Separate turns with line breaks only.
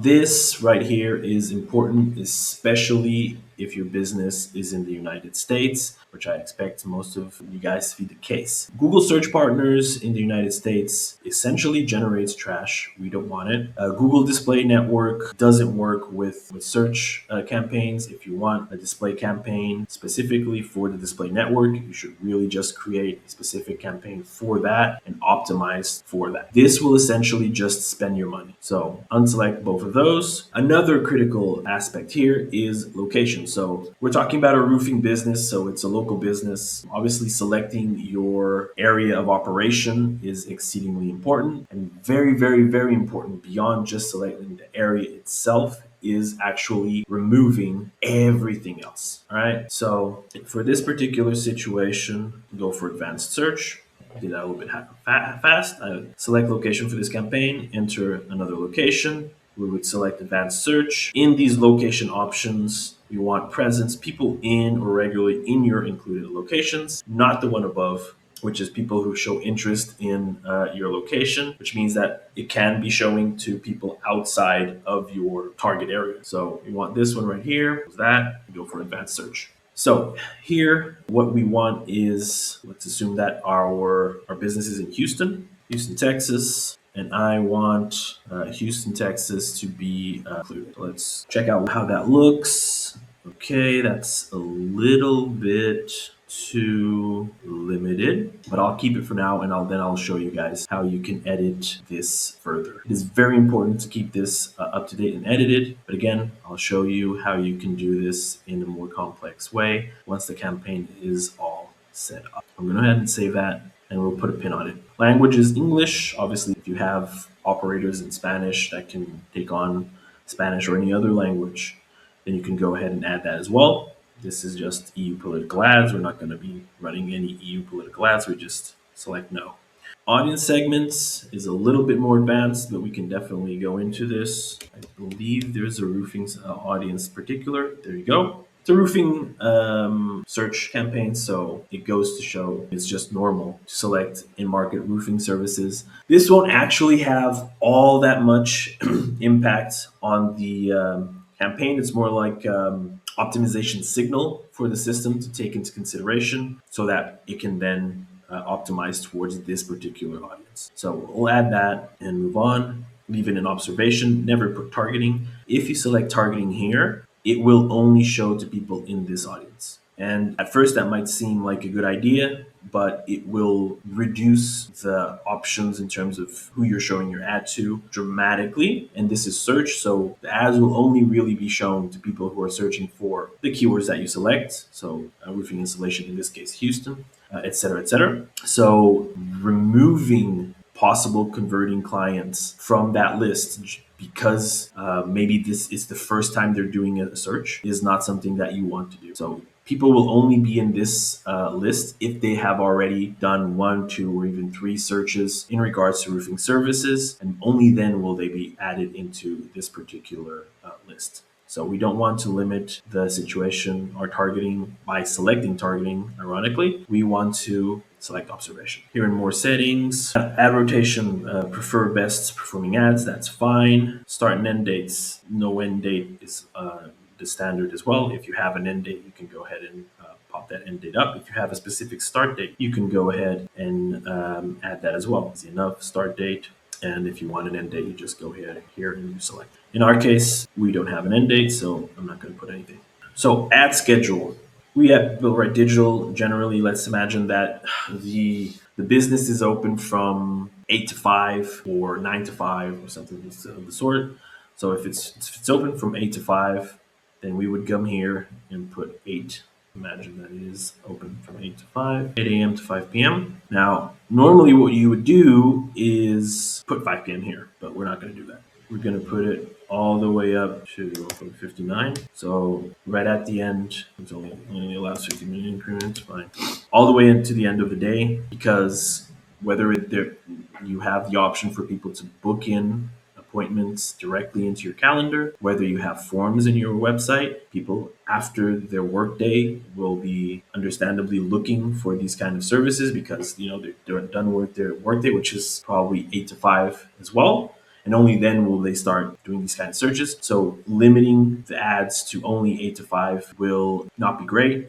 This right here is important, especially if your business is in the United States, which I expect most of you guys to be the case. Google search partners in the United States essentially generates trash. We don't want it. Google Display Network doesn't work with search campaigns. If you want a display campaign specifically for the display network, you should really just create a specific campaign for that and optimize for that. This will essentially just spend your money. So unselect both of those. Another critical aspect here is location. So we're talking about a roofing business, so it's a local business. Obviously, selecting your area of operation is exceedingly important and very, very, very important beyond just selecting the area itself is actually removing everything else. All right. So for this particular situation, go for advanced search. Do that a little bit fast. I select location for this campaign, enter another location. We would select advanced search. In these location options, you want presence, people in or regularly in your included locations, not the one above, which is people who show interest in your location, which means that it can be showing to people outside of your target area. So you want this one right here, that, go for advanced search. So here, what we want is, let's assume that our business is in Houston, Texas, and I want Houston, Texas to be included. Let's check out how that looks. Okay, that's a little bit too limited, but I'll keep it for now and I'll show you guys how you can edit this further. It is very important to keep this up to date and edited, but again, I'll show you how you can do this in a more complex way once the campaign is all set up. I'm going to go ahead and save that and we'll put a pin on it. Language is English. Obviously, if you have operators in Spanish that can take on Spanish or any other language, then you can go ahead and add that as well. This is just EU political ads. We're not going to be running any EU political ads. We just select no. Audience segments is a little bit more advanced, but we can definitely go into this. I believe there's a roofing audience particular. There you go. It's a roofing search campaign, so it goes to show it's just normal to select in-market roofing services. This won't actually have all that much impact on the campaign. It's more like optimization signal for the system to take into consideration so that it can then optimize towards this particular audience. So we'll add that and move on. Leave it in observation, never put targeting. If you select targeting here, it will only show to people in this audience. And at first that might seem like a good idea, but it will reduce the options in terms of who you're showing your ad to dramatically. And this is search, so the ads will only really be shown to people who are searching for the keywords that you select. So roofing installation, in this case, Houston, et cetera, et cetera. So removing possible converting clients from that list because maybe this is the first time they're doing a search is not something that you want to do. So people will only be in this list if they have already done 1, 2, or even 3 searches in regards to roofing services, and only then will they be added into this particular list. So we don't want to limit the situation or targeting by selecting targeting, ironically. We want to select observation. Here in more settings, ad rotation, prefer best performing ads, that's fine. Start and end dates, no end date is the standard as well. If you have an end date, you can go ahead and pop that end date up. If you have a specific start date, you can go ahead and add that as well. Easy enough, start date. And if you want an end date, you just go ahead here and you select. In our case, we don't have an end date, so I'm not going to put anything. So ad schedule. We at Build Digital, generally, let's imagine that the business is open from 8 to 5 or 9 to 5 or something of the sort. So if it's open from 8 to 5, then we would come here and put 8. Imagine that it is open from 8 to 5, 8 a.m. to 5 p.m. Now, normally what you would do is put 5 p.m. here, but we're not going to do that. We're going to put it all the way up to 59. So right at the end, it's only allows 50-minute increments, fine. All the way into the end of the day, because whether you have the option for people to book in appointments directly into your calendar, whether you have forms in your website, people after their workday will be understandably looking for these kind of services because they're done with their workday, which is probably 8 to 5 as well. and only then will they start doing these kind of searches. So limiting the ads to only 8 to 5 will not be great.